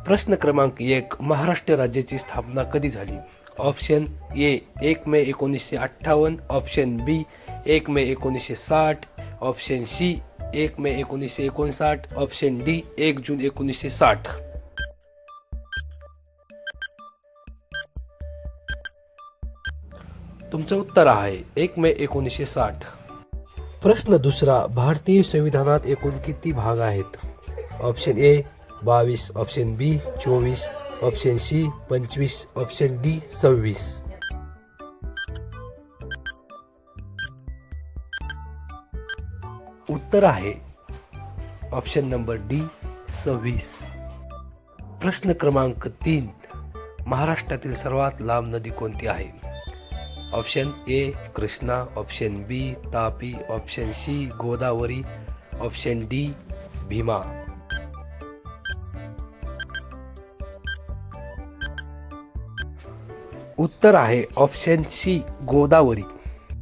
प्रश्न क्रमांक 1. महाराष्ट्र राज्याची स्थापना कधी झाली? ऑप्शन ए 1 मे 1958, ऑप्शन बी 1 मे 1960, ऑप्शन सी 1 मे 1959, ऑप्शन डी 1 जून 1960. तुमचं उत्तर आहे 1 मे 1960. प्रश्न दुसरा. भारतीय संविधानात एकूण किती भाग आहेत? Option A 22, option B 24, option C 25, option D 26. उत्तर आहे ऑप्शन नंबर डी 26. प्रश्न क्रमांक 3. महाराष्ट्रातील सर्वात लांब नदी कोणती आहे? Option A Krishna, option B Tapi, option C Godavari, option D Bhima. उत्तर आहे ऑप्शन सी गोदावरी.